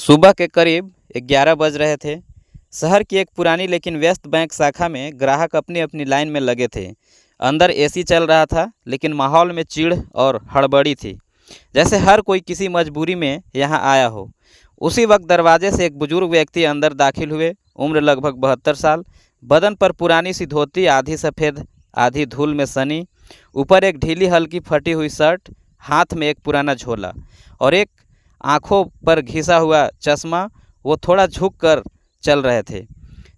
सुबह के करीब 11 बज रहे थे। शहर की एक पुरानी लेकिन व्यस्त बैंक शाखा में ग्राहक अपनी अपनी लाइन में लगे थे। अंदर एसी चल रहा था, लेकिन माहौल में चिढ़ और हड़बड़ी थी, जैसे हर कोई किसी मजबूरी में यहाँ आया हो। उसी वक्त दरवाजे से एक बुजुर्ग व्यक्ति अंदर दाखिल हुए। उम्र लगभग 72 साल, बदन पर पुरानी सी धोती, आधी सफ़ेद आधी धूल में सनी, ऊपर एक ढीली हल्की फटी हुई शर्ट, हाथ में एक पुराना झोला और एक आंखों पर घिसा हुआ चश्मा। वो थोड़ा झुक कर चल रहे थे,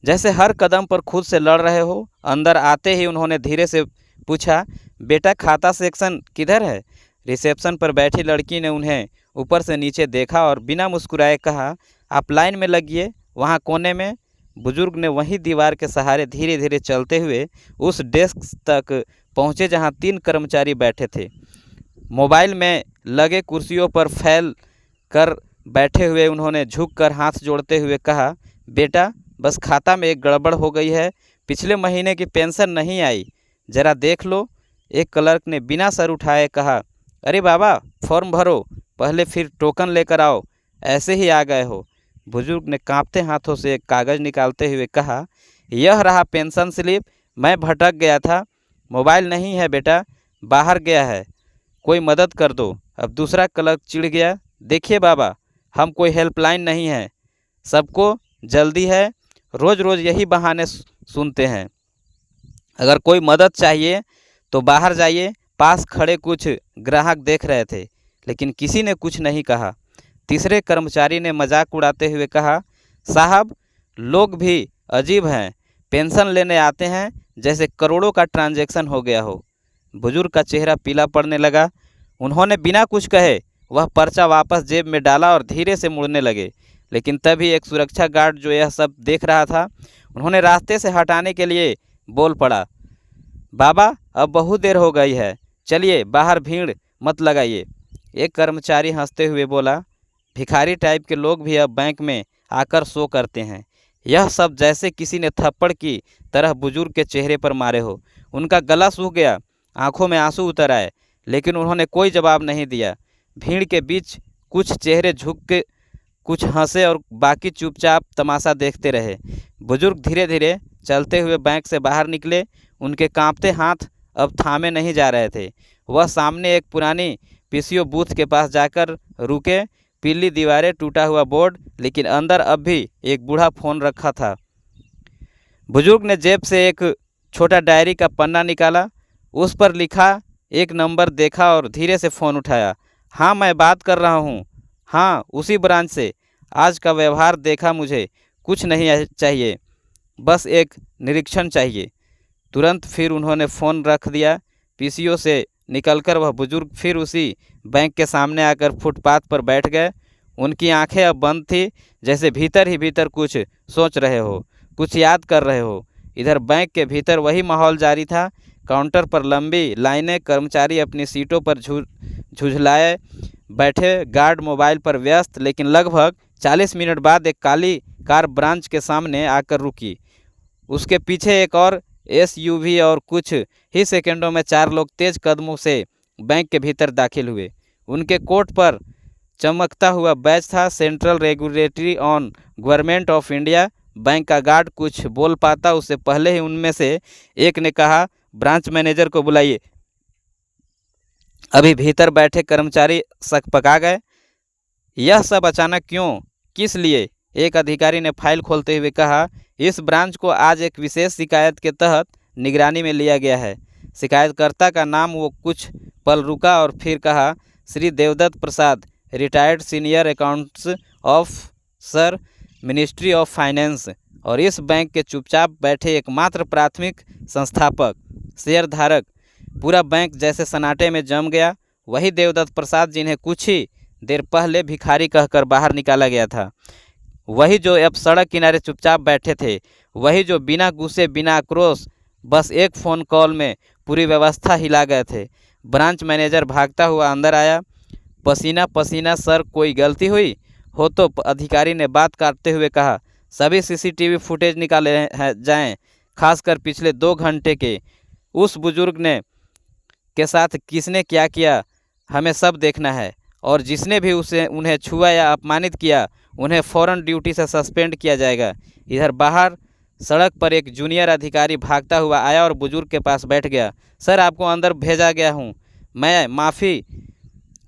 जैसे हर कदम पर खुद से लड़ रहे हो। अंदर आते ही उन्होंने धीरे से पूछा, बेटा खाता सेक्शन किधर है? रिसेप्शन पर बैठी लड़की ने उन्हें ऊपर से नीचे देखा और बिना मुस्कुराए कहा, आप लाइन में लगिए, वहाँ कोने में। बुजुर्ग ने वहीं दीवार के सहारे धीरे धीरे चलते हुए उस डेस्क तक पहुँचे जहाँ 3 कर्मचारी बैठे थे। मोबाइल में लगे कुर्सियों पर फैल कर बैठे हुए उन्होंने झुककर हाथ जोड़ते हुए कहा, बेटा बस खाता में एक गड़बड़ हो गई है, पिछले महीने की पेंशन नहीं आई, ज़रा देख लो। एक क्लर्क ने बिना सर उठाए कहा, अरे बाबा फॉर्म भरो पहले, फिर टोकन लेकर आओ, ऐसे ही आ गए हो। बुजुर्ग ने कांपते हाथों से एक कागज़ निकालते हुए कहा, यह रहा पेंशन स्लिप, मैं भटक गया था, मोबाइल नहीं है बेटा, बाहर गया है, कोई मदद कर दो। अब दूसरा क्लर्क चिढ़ गया, देखिए बाबा, हम कोई हेल्पलाइन नहीं है, सबको जल्दी है, रोज़ रोज़ यही बहाने सुनते हैं, अगर कोई मदद चाहिए तो बाहर जाइए। पास खड़े कुछ ग्राहक देख रहे थे, लेकिन किसी ने कुछ नहीं कहा। तीसरे कर्मचारी ने मजाक उड़ाते हुए कहा, साहब लोग भी अजीब हैं, पेंशन लेने आते हैं जैसे करोड़ों का ट्रांजैक्शन हो गया हो। बुजुर्ग का चेहरा पीला पड़ने लगा। उन्होंने बिना कुछ कहे वह पर्चा वापस जेब में डाला और धीरे से मुड़ने लगे, लेकिन तभी एक सुरक्षा गार्ड जो यह सब देख रहा था, उन्होंने रास्ते से हटाने के लिए बोल पड़ा, बाबा अब बहुत देर हो गई है, चलिए बाहर भीड़ मत लगाइए। एक कर्मचारी हंसते हुए बोला, भिखारी टाइप के लोग भी अब बैंक में आकर शो करते हैं। यह सब जैसे किसी ने थप्पड़ की तरह बुजुर्ग के चेहरे पर मारे हो। उनका गला सूख गया, आंखों में आंसू उतर आए, लेकिन उन्होंने कोई जवाब नहीं दिया। भीड़ के बीच कुछ चेहरे झुक के कुछ हंसे और बाकी चुपचाप तमाशा देखते रहे। बुजुर्ग धीरे धीरे चलते हुए बैंक से बाहर निकले। उनके कांपते हाथ अब थामे नहीं जा रहे थे। वह सामने एक पुरानी पीसीओ बूथ के पास जाकर रुके। पीली दीवारें, टूटा हुआ बोर्ड, लेकिन अंदर अब भी एक बूढ़ा फ़ोन रखा था। बुजुर्ग ने जेब से एक छोटा डायरी का पन्ना निकाला, उस पर लिखा एक नंबर देखा और धीरे से फ़ोन उठाया। हाँ मैं बात कर रहा हूँ, हाँ उसी ब्रांच से। आज का व्यवहार देखा, मुझे कुछ नहीं चाहिए, बस एक निरीक्षण चाहिए। तुरंत फिर उन्होंने फ़ोन रख दिया। पीसीओ से निकलकर वह बुजुर्ग फिर उसी बैंक के सामने आकर फुटपाथ पर बैठ गए। उनकी आंखें अब बंद थी, जैसे भीतर ही भीतर कुछ सोच रहे हो, कुछ याद कर रहे हो। इधर बैंक के भीतर वही माहौल जारी था। काउंटर पर लंबी लाइनें, कर्मचारी अपनी सीटों पर झुझलाए बैठे, गार्ड मोबाइल पर व्यस्त। लेकिन लगभग 40 मिनट बाद एक काली कार ब्रांच के सामने आकर रुकी। उसके पीछे एक और एसयूवी और कुछ ही सेकंडों में 4 लोग तेज कदमों से बैंक के भीतर दाखिल हुए। उनके कोट पर चमकता हुआ बैज था, central regulatory on government of India. Bank का गार्ड कुछ बोल पाता उससे पहले ही उनमें से एक ने कहा, ब्रांच मैनेजर को बुलाइए। अभी भीतर बैठे कर्मचारी सकपका गए। यह सब अचानक क्यों, किस लिए? एक अधिकारी ने फाइल खोलते हुए कहा, इस ब्रांच को आज एक विशेष शिकायत के तहत निगरानी में लिया गया है। शिकायतकर्ता का नाम। वो कुछ पल रुका और फिर कहा, Shri Devdatt Prasad, retired senior accounts officer, ministry of finance, और इस बैंक के चुपचाप बैठे एकमात्र प्राथमिक संस्थापक, शेयरधारक। पूरा बैंक जैसे सन्नाटे में जम गया। वही देवदत्त प्रसाद जिन्हें कुछ ही देर पहले भिखारी कहकर बाहर निकाला गया था, वही जो अब सड़क किनारे चुपचाप बैठे थे, वही जो बिना गुस्से बिना आक्रोश बस एक फ़ोन कॉल में पूरी व्यवस्था हिला गए थे। ब्रांच मैनेजर भागता हुआ अंदर आया, पसीना पसीना, सर कोई गलती हुई हो तो? अधिकारी ने बात काटते हुए कहा, सभी सीसीटीवी फुटेज निकाले जाएं, खासकर पिछले 2 घंटे के। उस बुजुर्ग ने के साथ किसने क्या किया हमें सब देखना है, और जिसने भी उन्हें छुआ या अपमानित किया उन्हें फ़ौरन ड्यूटी से सस्पेंड किया जाएगा। इधर बाहर सड़क पर एक जूनियर अधिकारी भागता हुआ आया और बुजुर्ग के पास बैठ गया। सर, आपको अंदर भेजा गया हूँ, मैं माफ़ी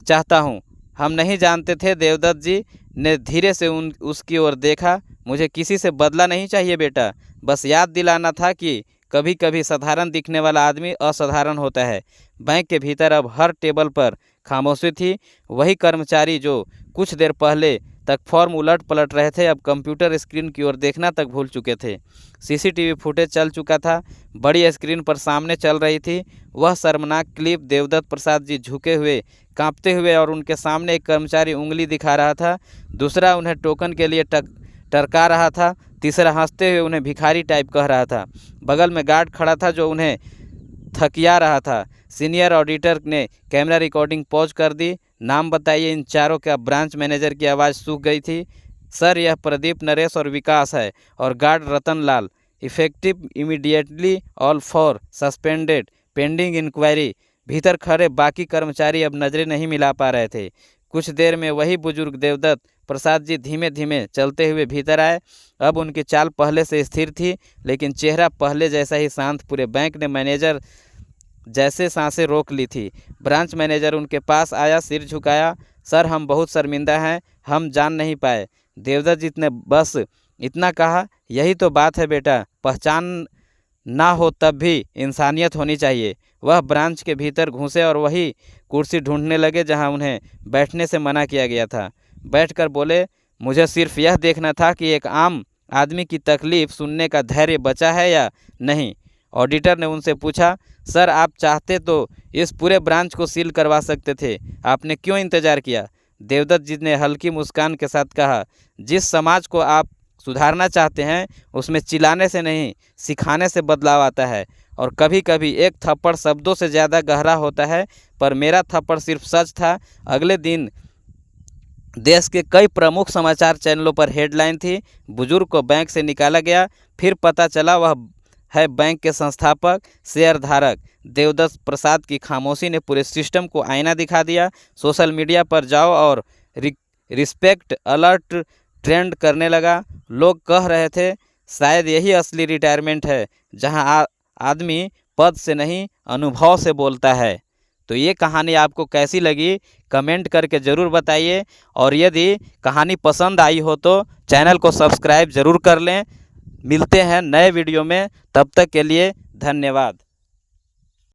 चाहता हूँ, हम नहीं जानते थे। देवदत्त जी ने धीरे से उसकी ओर देखा। मुझे किसी से बदला नहीं चाहिए बेटा, बस याद दिलाना था कि कभी कभी साधारण दिखने वाला आदमी असाधारण होता है। बैंक के भीतर अब हर टेबल पर खामोशी थी। वही कर्मचारी जो कुछ देर पहले तक फॉर्म उलट पलट रहे थे अब कंप्यूटर स्क्रीन की ओर देखना तक भूल चुके थे। सीसीटीवी फुटेज चल चुका था, बड़ी स्क्रीन पर सामने चल रही थी वह शर्मनाक क्लिप। देवदत्त प्रसाद जी झुके हुए, कांपते हुए, और उनके सामने एक कर्मचारी उंगली दिखा रहा था, दूसरा उन्हें टोकन के लिए टरका रहा था, तीसरा हंसते हुए उन्हें भिखारी टाइप कह रहा था। बगल में गार्ड खड़ा था जो उन्हें थकिया रहा था। सीनियर ऑडिटर ने कैमरा रिकॉर्डिंग पॉज कर दी। नाम बताइए इन चारों का। ब्रांच मैनेजर की आवाज़ सूख गई थी। सर, यह प्रदीप, नरेश और विकास है, और guard Ratan Lal. Effective immediately, all four suspended, pending inquiry. भीतर खड़े बाकी कर्मचारी अब नजरें नहीं मिला पा रहे थे। कुछ देर में वही बुजुर्ग देवदत्त प्रसाद जी धीमे धीमे चलते हुए भीतर आए। अब उनकी चाल पहले से स्थिर थी, लेकिन चेहरा पहले जैसा ही शांत। पूरे बैंक ने मैनेजर जैसे सांसें रोक ली थी। ब्रांच मैनेजर उनके पास आया, सिर झुकाया। सर, हम बहुत शर्मिंदा हैं, हम जान नहीं पाए। देवदत्त जी ने बस इतना कहा। यही तो बात है बेटा, पहचान ना हो तब भी इंसानियत होनी चाहिए। वह ब्रांच के भीतर घुसे और वही कुर्सी ढूंढने लगे जहां उन्हें बैठने से मना किया गया था। बैठकर बोले, मुझे सिर्फ यह देखना था कि एक आम आदमी की तकलीफ़ सुनने का धैर्य बचा है या नहीं। ऑडिटर ने उनसे पूछा, सर, आप चाहते तो इस पूरे ब्रांच को सील करवा सकते थे, आपने क्यों इंतज़ार किया? देवदत्त जी ने हल्की मुस्कान के साथ कहा, जिस समाज को आप सुधारना चाहते हैं उसमें चिल्लाने से नहीं, सिखाने से बदलाव आता है। और कभी कभी एक थप्पड़ शब्दों से ज़्यादा गहरा होता है। पर मेरा थप्पड़ सिर्फ सच था। अगले दिन देश के कई प्रमुख समाचार चैनलों पर हेडलाइन थी, बुजुर्ग को बैंक से निकाला गया। फिर पता चला वह है बैंक के संस्थापक, शेयरधारक। देवदत्त प्रसाद की खामोशी ने पूरे सिस्टम को आईना दिखा दिया। सोशल मीडिया पर जाओ और रिस्पेक्ट अलर्ट ट्रेंड करने लगा। लोग कह रहे थे, शायद यही असली रिटायरमेंट है, जहां आदमी पद से नहीं अनुभव से बोलता है। तो ये कहानी आपको कैसी लगी कमेंट करके ज़रूर बताइए, और यदि कहानी पसंद आई हो तो चैनल को सब्सक्राइब ज़रूर कर लें। मिलते हैं नए वीडियो में, तब तक के लिए धन्यवाद।